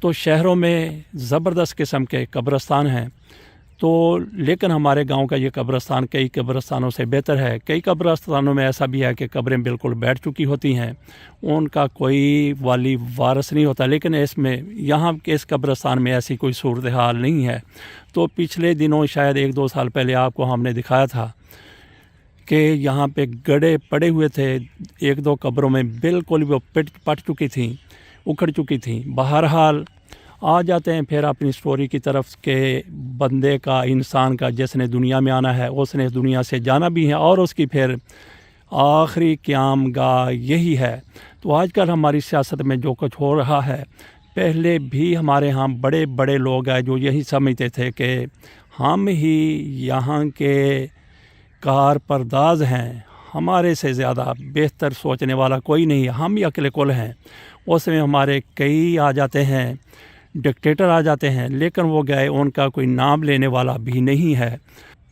تو شہروں میں زبردست قسم کے قبرستان ہیں، تو لیکن ہمارے گاؤں کا یہ قبرستان کئی قبرستانوں سے بہتر ہے۔ کئی قبرستانوں میں ایسا بھی ہے کہ قبریں بالکل بیٹھ چکی ہوتی ہیں، ان کا کوئی والی وارث نہیں ہوتا، لیکن یہاں کے اس قبرستان میں ایسی کوئی صورتحال نہیں ہے۔ تو پچھلے دنوں شاید 1-2 سال پہلے آپ کو ہم نے دکھایا تھا کہ یہاں پہ گڑھے پڑے ہوئے تھے، 1-2 قبروں میں بالکل وہ پٹ چکی تھیں، اکھڑ چکی تھیں۔ بہرحال آ جاتے ہیں پھر اپنی سٹوری کی طرف کہ بندے کا، انسان کا، جس نے دنیا میں آنا ہے اس نے دنیا سے جانا بھی ہے، اور اس کی پھر آخری قیام گاہ یہی ہے۔ تو آج کل ہماری سیاست میں جو کچھ ہو رہا ہے، پہلے بھی ہمارے ہاں بڑے بڑے لوگ ہیں جو یہی سمجھتے تھے کہ ہم ہی یہاں کے کار پرداز ہیں، ہمارے سے زیادہ بہتر سوچنے والا کوئی نہیں، ہم ہی عقل کل ہیں۔ اس میں ہمارے کئی آ جاتے ہیں، ڈکٹیٹر آ جاتے ہیں، لیکن وہ گئے، ان کا کوئی نام لینے والا بھی نہیں ہے۔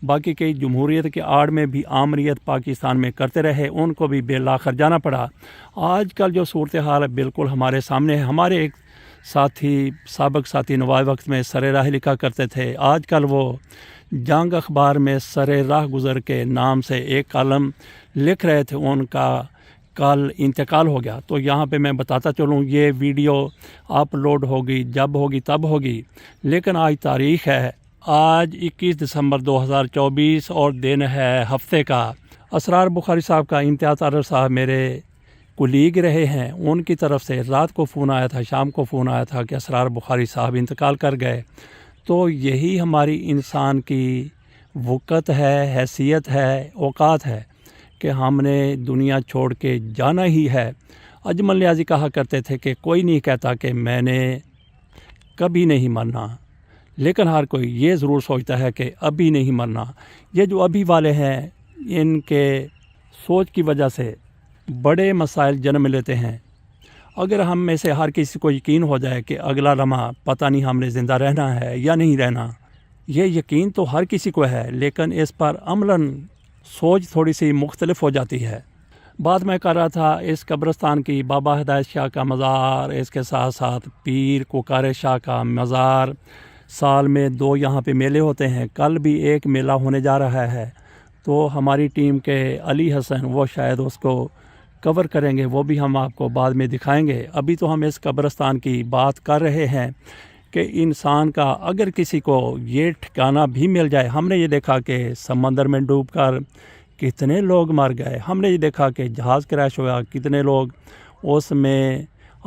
باقی کئی جمہوریت کے آڑ میں بھی آمریت پاکستان میں کرتے رہے، ان کو بھی بالآخر جانا پڑا۔ آج کل جو صورتحال ہے بالکل ہمارے سامنے ہے۔ ہمارے ایک سابق ساتھی نواب وقت میں سر راہ لکھا کرتے تھے، آج کل وہ جنگ اخبار میں سر راہ گزر کے نام سے ایک کالم لکھ رہے تھے، ان کا کل انتقال ہو گیا۔ تو یہاں پہ میں بتاتا چلوں، یہ ویڈیو اپلوڈ ہوگی جب ہوگی تب ہوگی، لیکن آج تاریخ ہے، آج 21 دسمبر 2024 اور دن ہے ہفتے کا۔ اسرار بخاری صاحب کا امتیاز عارف صاحب میرے کولیگ رہے ہیں، ان کی طرف سے رات کو فون آیا تھا، شام کو فون آیا تھا کہ اسرار بخاری صاحب انتقال کر گئے۔ تو یہی ہماری انسان کی وقت ہے، حیثیت ہے، اوقات ہے کہ ہم نے دنیا چھوڑ کے جانا ہی ہے۔ اجمل نیازی کہا کرتے تھے کہ کوئی نہیں کہتا کہ میں نے کبھی نہیں مرنا، لیکن ہر کوئی یہ ضرور سوچتا ہے کہ ابھی نہیں مرنا۔ یہ جو ابھی والے ہیں، ان کے سوچ کی وجہ سے بڑے مسائل جنم لیتے ہیں۔ اگر ہم میں سے ہر کسی کو یقین ہو جائے کہ اگلا لمحہ پتہ نہیں ہم نے زندہ رہنا ہے یا نہیں رہنا، یہ یقین تو ہر کسی کو ہے، لیکن اس پر عملاً سوچ تھوڑی سی مختلف ہو جاتی ہے۔ بات میں کر رہا تھا اس قبرستان کی، بابا ہدایت شاہ کا مزار، اس کے ساتھ ساتھ پیر کوکار شاہ کا مزار۔ سال میں 2 یہاں پہ میلے ہوتے ہیں، کل بھی ایک میلہ ہونے جا رہا ہے، تو ہماری ٹیم کے علی حسن وہ شاید اس کو کور کریں گے، وہ بھی ہم آپ کو بعد میں دکھائیں گے۔ ابھی تو ہم اس قبرستان کی بات کر رہے ہیں کہ انسان کا اگر کسی کو یہ ٹھکانہ بھی مل جائے، ہم نے یہ دیکھا کہ سمندر میں ڈوب کر کتنے لوگ مر گئے، ہم نے یہ دیکھا کہ جہاز کریش ہوا، کتنے لوگ اس میں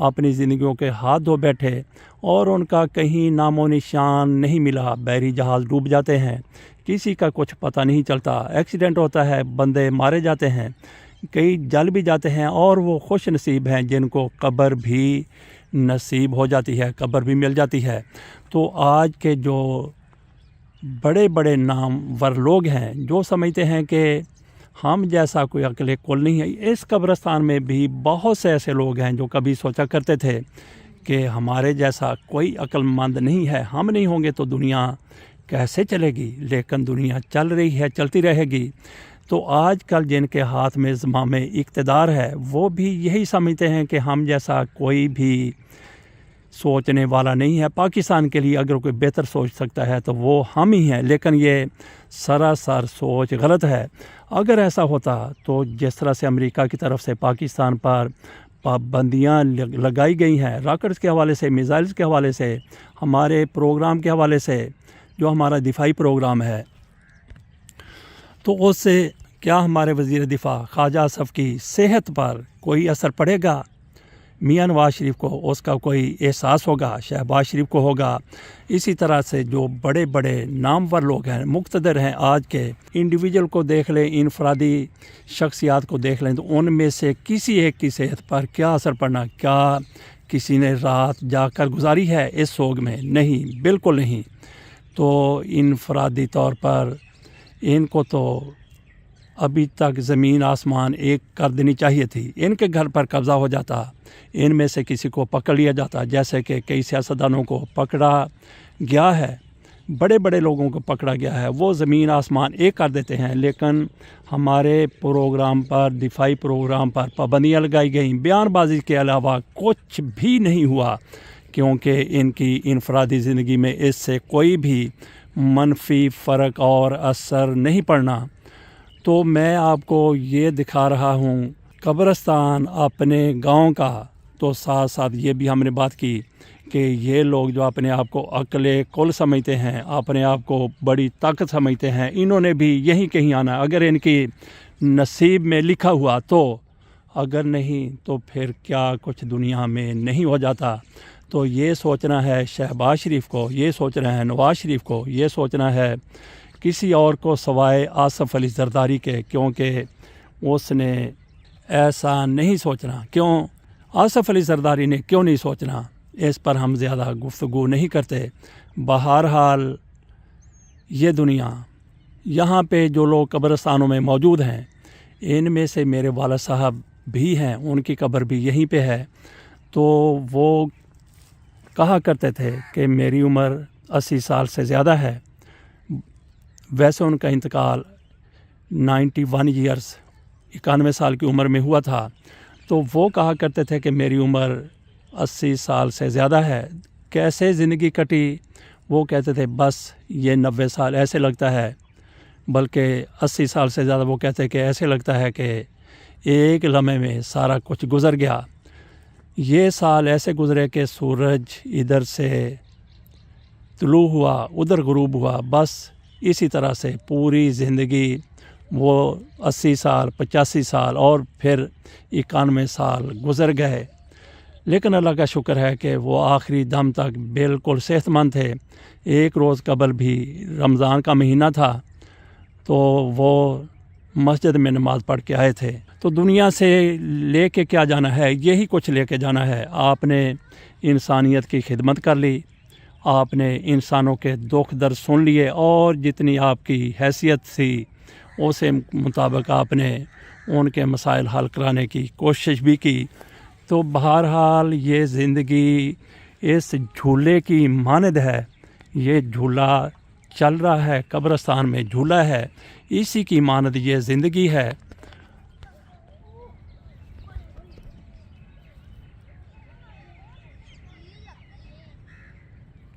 اپنی زندگیوں کے ہاتھ دھو بیٹھے اور ان کا کہیں نام و نشان نہیں ملا، بحری جہاز ڈوب جاتے ہیں، کسی کا کچھ پتہ نہیں چلتا، ایکسیڈنٹ ہوتا ہے، بندے مارے جاتے ہیں، کئی جل بھی جاتے ہیں، اور وہ خوش نصیب ہیں جن کو قبر بھی نصیب ہو جاتی ہے، قبر بھی مل جاتی ہے۔ تو آج کے جو بڑے بڑے نامور لوگ ہیں جو سمجھتے ہیں کہ ہم جیسا کوئی عقل کل نہیں ہے، اس قبرستان میں بھی بہت سے ایسے لوگ ہیں جو کبھی سوچا کرتے تھے کہ ہمارے جیسا کوئی عقل مند نہیں ہے، ہم نہیں ہوں گے تو دنیا کیسے چلے گی، لیکن دنیا چل رہی ہے، چلتی رہے گی۔ تو آج کل جن کے ہاتھ میں زمام اقتدار ہے، وہ بھی یہی سمجھتے ہیں کہ ہم جیسا کوئی بھی سوچنے والا نہیں ہے۔ پاکستان کے لیے اگر کوئی بہتر سوچ سکتا ہے تو وہ ہم ہی ہیں، لیکن یہ سراسر سوچ غلط ہے۔ اگر ایسا ہوتا تو جس طرح سے امریکہ کی طرف سے پاکستان پر پابندیاں لگائی گئی ہیں، راکٹس کے حوالے سے، میزائلز کے حوالے سے، ہمارے پروگرام کے حوالے سے، جو ہمارا دفاعی پروگرام ہے، تو اس سے کیا ہمارے وزیر دفاع خواجہ اصف کی صحت پر کوئی اثر پڑے گا؟ میاں نواز شریف کو اس کا کوئی احساس ہوگا، شہباز شریف کو ہوگا، اسی طرح سے جو بڑے بڑے نامور لوگ ہیں، مقتدر ہیں، آج کے انڈیویجول کو دیکھ لیں، انفرادی شخصیات کو دیکھ لیں، تو ان میں سے کسی ایک کی صحت پر کیا اثر پڑنا؟ کیا کسی نے رات جا کر گزاری ہے اس سوگ میں؟ نہیں، بالکل نہیں۔ تو انفرادی طور پر ان کو تو ابھی تک زمین آسمان ایک کر دینی چاہیے تھی، ان کے گھر پر قبضہ ہو جاتا، ان میں سے کسی کو پکڑ لیا جاتا، جیسے کہ کئی سیاستدانوں کو پکڑا گیا ہے، بڑے بڑے لوگوں کو پکڑا گیا ہے، وہ زمین آسمان ایک کر دیتے ہیں، لیکن ہمارے پروگرام پر، دفاعی پروگرام پر پابندیاں لگائی گئیں، بیان بازی کے علاوہ کچھ بھی نہیں ہوا کیونکہ ان کی انفرادی زندگی میں اس سے کوئی بھی منفی فرق اور اثر نہیں پڑنا۔ تو میں آپ کو یہ دکھا رہا ہوں قبرستان اپنے گاؤں کا، تو ساتھ ساتھ یہ بھی ہم نے بات کی کہ یہ لوگ جو اپنے آپ کو عقل کل سمجھتے ہیں، اپنے آپ کو بڑی طاقت سمجھتے ہیں، انہوں نے بھی یہیں کہیں آنا، اگر ان کی نصیب میں لکھا ہوا تو، اگر نہیں تو پھر کیا کچھ دنیا میں نہیں ہو جاتا۔ تو یہ سوچنا ہے شہباز شریف کو، یہ سوچنا ہے نواز شریف کو، یہ سوچنا ہے کسی اور کو سوائے آصف علی زرداری کے، کیونکہ اس نے ایسا نہیں سوچنا۔ کیوں آصف علی زرداری نے کیوں نہیں سوچنا، اس پر ہم زیادہ گفتگو نہیں کرتے۔ بہرحال یہ دنیا، یہاں پہ جو لوگ قبرستانوں میں موجود ہیں، ان میں سے میرے والد صاحب بھی ہیں، ان کی قبر بھی یہیں پہ ہے۔ تو وہ کہا کرتے تھے کہ میری عمر 80 سال سے زیادہ ہے، ویسے ان کا انتقال 91 ایئرس 91 سال کی عمر میں ہوا تھا۔ تو وہ کہا کرتے تھے کہ میری عمر 80 سال سے زیادہ ہے، کیسے زندگی کٹی؟ وہ کہتے تھے بس یہ 90 سال ایسے لگتا ہے، بلکہ 80 سال سے زیادہ وہ کہتے کہ ایسے لگتا ہے کہ ایک لمحے میں سارا کچھ گزر گیا۔ یہ سال ایسے گزرے کہ سورج ادھر سے طلوع ہوا ادھر غروب ہوا، بس اسی طرح سے پوری زندگی وہ 80 سال 85 سال اور پھر 91 سال گزر گئے۔ لیکن اللہ کا شکر ہے کہ وہ آخری دم تک بالکل صحت مند تھے۔ ایک روز قبل بھی رمضان کا مہینہ تھا تو وہ مسجد میں نماز پڑھ کے آئے تھے۔ تو دنیا سے لے کے کیا جانا ہے؟ یہی کچھ لے کے جانا ہے۔ آپ نے انسانیت کی خدمت کر لی، آپ نے انسانوں کے دکھ درد سن لیے، اور جتنی آپ کی حیثیت تھی اسے مطابق آپ نے ان کے مسائل حل کرانے کی کوشش بھی کی۔ تو بہرحال یہ زندگی اس جھولے کی مانند ہے، یہ جھولا چل رہا ہے، قبرستان میں جھولا ہے، اسی کی مانند یہ زندگی ہے۔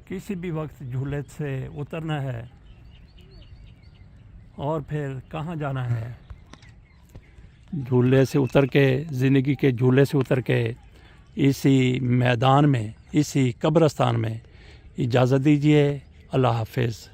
کسی بھی وقت جھولے سے اترنا ہے اور پھر کہاں جانا ہے؟ جھولے سے اتر کے، زندگی کے جھولے سے اتر کے اسی میدان میں، اسی قبرستان میں اجازت دیجیے۔ اللہ حافظ۔